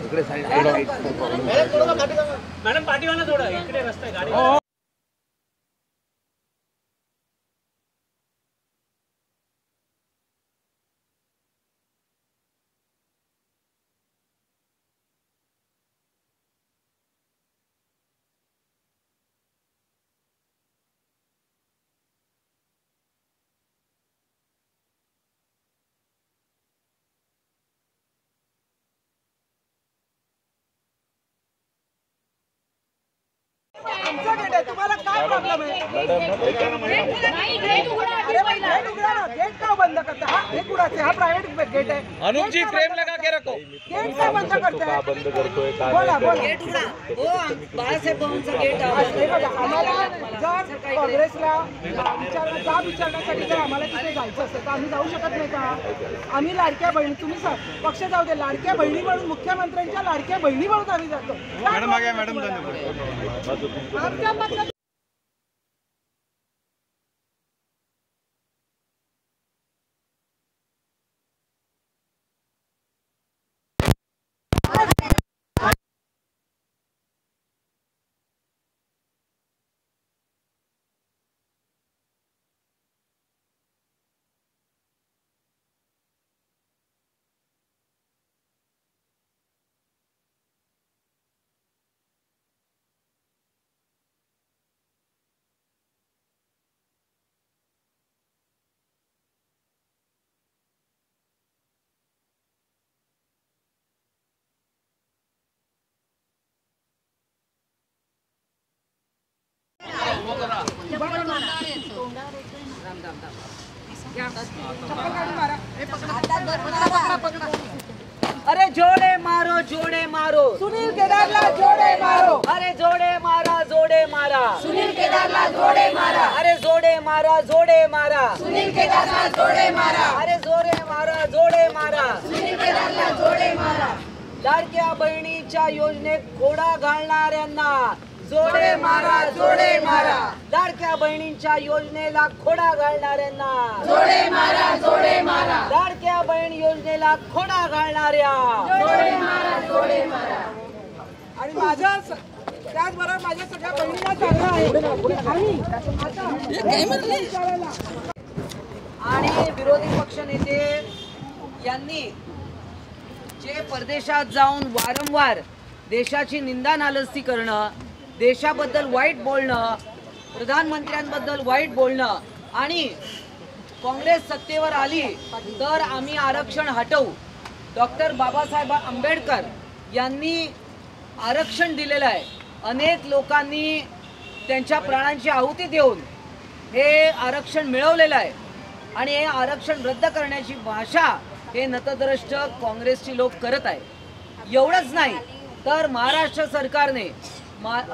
इकडे side madam पाठीवाला थोडं इकडे रस्ता आहे गाडी तुम्हाला काय प्रॉब्लेम आहे? गेट का बंद करता? हा गेट उडाते, हा प्रायव्हेट गेट आहे। अनुप जी फ्रेम लगा के रखो। गेट का बंद करताय? बंद करतोय काय? बोला बोला। गेट उघडा हो, बाळासाहेब भाऊंचा गेट आम्हाला जर काँग्रेसला विचारण्यासाठी जर आम्हाला तिथे जायचं असेल तर आम्ही जाऊ शकत नाही का? आम्ही लाडक्या बहिणी, तुम्ही पक्ष जाऊ दे, लाडक्या बहिणी म्हणून मुख्यमंत्र्यांच्या लाडक्या बहिणी म्हणून आम्ही जातो। मॅडम आगे मॅडम अरे जोडे मारो जोडे मारो, सुनील केदारला जोडे मारो। अरे जोडे मारा जोडे मारा, सुनील केदारला जोडे मारा। अरे जोडे मारा जोडे मारा, सुनील केदारला जोडे मारा। अरे जोडे मारा जोडे मारा, सुनील केदारला जोडे मारा। लाडक्या बहिणीच्या योजनेत खोडा घालणाऱ्यांना जोडे मारा जोडे मारा। लाडक्या बहिणींच्या योजनेला खोडा घालणाऱ्यांना जोडे मारा जोडे मारा। लाडक्या बहीण योजनेला खोडा घालणाऱ्या जोडे मारा जोडे मारा। आणि माझ्या त्याचबरोबर माझ्या सगळ्या बहिणीला सांगणं आहे आणि विरोधी पक्ष नेते यांनी जे परदेशात जाऊन वारंवार देशाची निंदा नालस्ती करणं, देशाबद्दल वाईट बोलणं, प्रधानमंत्र्यांबद्दल वाईट बोलणं आणि काँग्रेस सत्तेवर आली तर आम्ही आरक्षण हटवू, डॉक्टर बाबासाहेब आंबेडकर यांनी आरक्षण दिलेलं आहे, अनेक लोकांनी त्यांच्या प्राणांची आहुती देऊन हे आरक्षण मिळवलेलं आहे आणि हे आरक्षण रद्द करण्याची भाषा हे नतद्रष्ट काँग्रेसची लोक करत आहे। एवढंच नाही तर महाराष्ट्र सरकारने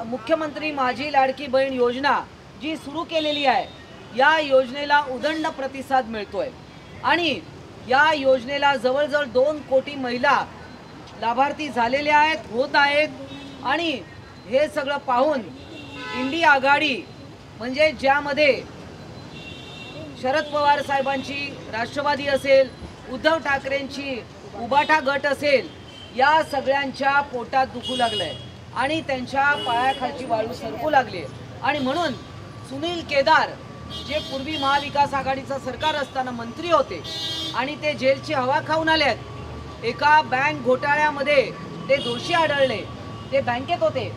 मुख्यमंत्री माझी लाडकी बहीण योजना जी सुरू केलेली आहे, या योजनेला उदंड प्रतिसाद मिळतोय आणि या योजनेला जवळजवळ 2 कोटी महिला लाभार्थी झालेल्या आहेत, होत आहेत आणि हे सगळं पाहून इंडिया आघाडी म्हणजे ज्यामध्ये शरद पवार साहेबांची राष्ट्रवादी असेल, उद्धव ठाकरेंची उबाटा गट असेल, या सगळ्यांच्या पोटात दुखू लागलंय आणि त्यांच्या पायाखालची वाळू सरकू लागली आणि म्हणून सुनील केदार जे पूर्वी महाविकास आघाडीचं सरकार असताना मंत्री होते आणि ते जेलची हवा खाऊन आलेत, एका बँक घोटाळ्यामध्ये ते दोषी आढळले, ते बँकेत होते,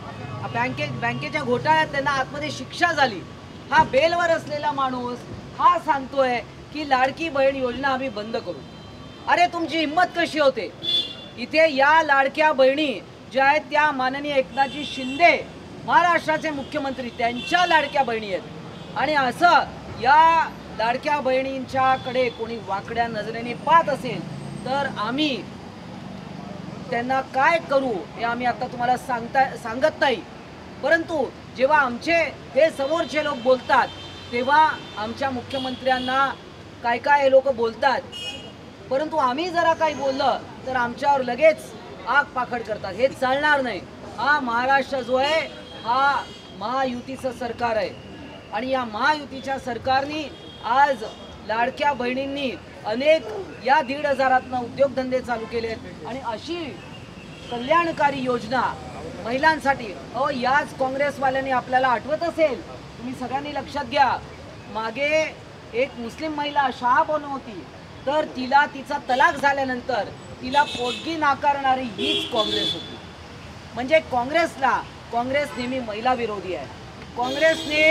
बँकेच्या घोटाळ्यात त्यांना आतमध्ये शिक्षा झाली, हा बेलवर असलेला माणूस हा सांगतोय की लाडकी बहीण योजना आम्ही बंद करू। अरे तुमची हिम्मत कशी होते? इथे या लाडक्या बहिणी ज्या आहेत त्या माननीय एकनाथजी शिंदे महाराष्ट्राचे मुख्यमंत्री त्यांच्या लाडक्या बहिणी आहेत आणि असं या लाडक्या बहिणींच्याकडे कोणी वाकड्या नजरेने पाहत असेल तर आम्ही त्यांना काय करू हे आम्ही आता तुम्हाला सांगत नाही, परंतु जेव्हा आमचे हे समोरचे लोक बोलतात तेव्हा आमच्या मुख्यमंत्र्यांना काय काय हे लोक बोलतात, परंतु आम्ही जरा काही बोललं तर आमच्यावर लगेच आग पाखड करतात। हे चालणार नाही। हा महाराष्ट्र जो आहे हा महायुतीचं सरकार आहे आणि या महायुतीच्या सरकारने आज लाडक्या बहिणींनी अनेक या 1,500 उद्योगधंदे चालू केले आहेत आणि अशी कल्याणकारी योजना महिलांसाठी याच काँग्रेसवाल्यांनी आपल्याला आठवत असेल, तुम्ही सगळ्यांनी लक्षात घ्या, मागे एक मुस्लिम महिला शहाबोनो होती, तर तिला तिचा तलाक झाल्यानंतर तिला पोटगी नाकारणारी हीच काँग्रेस होती. म्हणजे काँग्रेस नेहमी महिला विरोधी आहे. काँग्रेसने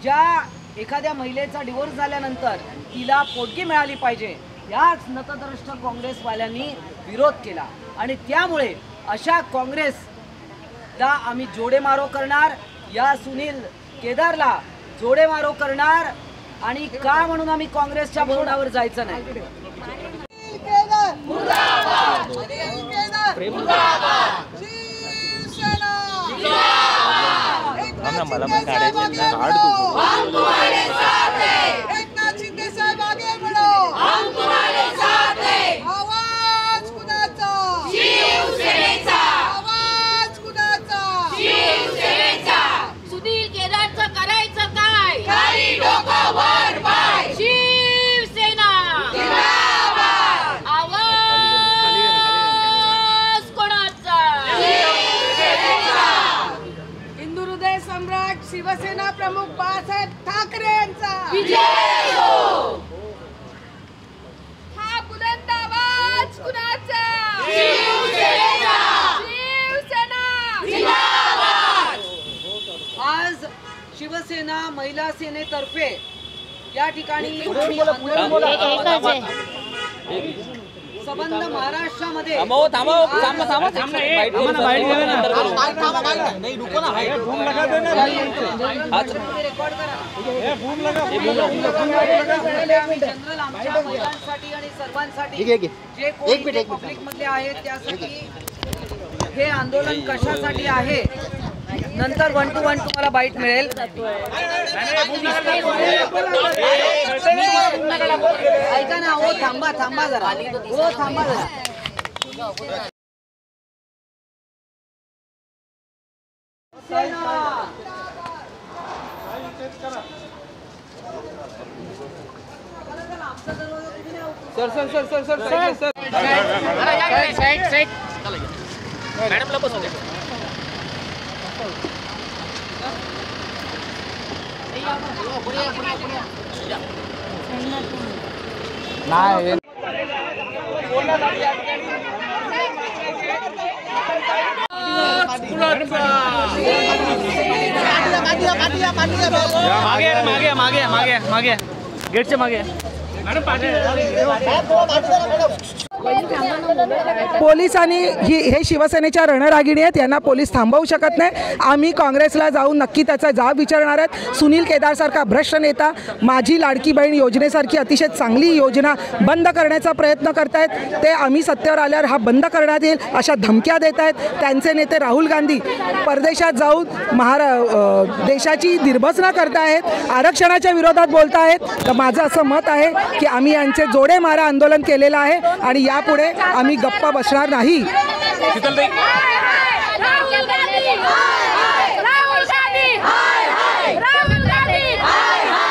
ज्या एखाद्या महिलेचा डिवोर्स झाल्यानंतर तिला पोटगी मिळाली पाहिजे याच नतद्रष्ट काँग्रेसवाल्यांनी विरोध केला आणि त्यामुळे अशा काँग्रेसला आम्ही जोडेमारो करणार, या सुनील केदारला जोडेमारो करणार. आणि का म्हणून आम्ही काँग्रेसच्या बोर्डावर जायचं नाही. सुनील केदारचं करायचं काय? शिवसेना आवाज कोणाचा? हिंदू हृदय सम्राट शिवसेना प्रमुख बाळासाहेब ठाकरे यांचा हा बुलंद आवाज कुणाचा? आज शिवसेना महिला सेनेतर्फे या ठिकाणी संबंध महाराष्ट्रामध्ये जनरल आमच्या महिलांसाठी आणि सर्वांसाठी जे कोणी पब्लिक मधले आहेत त्यासाठी हे आंदोलन कशासाठी आहे, नंतर 1 to 1 तुम्हाला बाईट मिळेल. ऐका ना, हो थांबा जरा, हो थांबा जरा. मॅडमला बसू द्या. मागे गेटच्या मागे. पोलिसांनी हे शिवसेनेच्या रणरागिणी आहेत, यांना पोलीस थांबवू शकत नाही. आम्ही काँग्रेसला जाऊन नक्की त्याचा जाब विचारणार आहेत. सुनील केदारसारखा भ्रष्ट नेता माझी लाडकी बहीण योजनेसारखी अतिशय चांगली योजना बंद करण्याचा प्रयत्न करतायत. ते आम्ही सत्तेवर आल्यावर हा बंद करण्यात येईल अशा धमक्या देत आहेत. त्यांचे नेते राहुल गांधी परदेशात जाऊन देशाची निर्भसना करतायत, आरक्षणाच्या विरोधात बोलत आहेत. तर माझं असं मत आहे की आम्ही यांचे जोडे मारा आंदोलन केलेलं आहे आणि यापुढे आम्ही गप्पा बसणार नाही.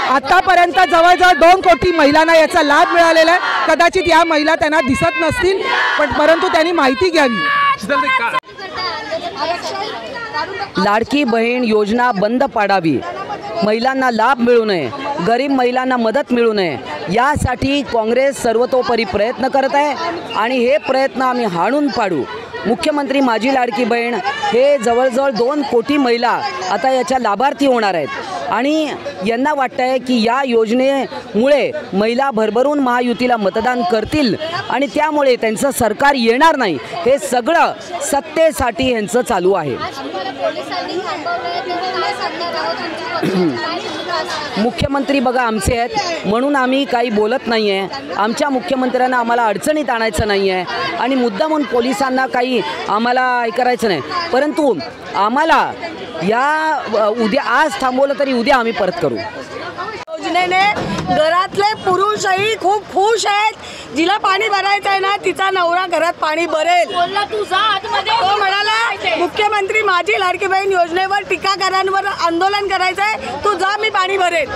आतापर्यंत जवळजवळ 2 कोटी महिलांना याचा लाभ मिळालेला आहे. कदाचित या महिला त्यांना दिसत नसतील, पण परंतु त्यांनी माहिती घ्यावी. लाडकी बहीण योजना बंद पाडावी, महिलांना लाभ मिळू नये, गरीब महिलांना मदत मिळू नये यासाठी काँग्रेस सर्वतोपरी प्रयत्न करत आहे आणि हे प्रयत्न आम्ही हाणून पाडू. मुख्यमंत्री माझी लाडकी बहीण हे जवळजवळ 2 कोटी महिला आता याच्या लाभार्थी होणार आहेत आणि यांना वाटतं आहे की या योजनेमुळे महिला भरभरून महायुतीला मतदान करतील आणि त्यामुळे त्यांचं सरकार येणार नाही. हे सगळं सत्तेसाठी यांचं चालू आहे. मुख्यमंत्री बघा आमचे आहेत म्हणून आम्ही काही बोलत नाही आहे. आमच्या मुख्यमंत्र्यांना आम्हाला अडचणीत आणायचं नाही आहे आणि मुद्दामून पोलिसांना काही आम्हाला हे करायचं नाही. परंतु आम्हाला या उद्या आज थांबवलं तरी उद्या आम्ही परत करू. योजनेने घरातले पुरुषही खूप खुश आहेत. जिला पाणी भरायचं आहे ना तिचा नवरा घरात पाणी भरेल. तो म्हणाला मुख्यमंत्री माझी लाडकी बहीण योजनेवर टीकाकारांवर आंदोलन करायचं आहे, तू जा मी पाणी भरेल.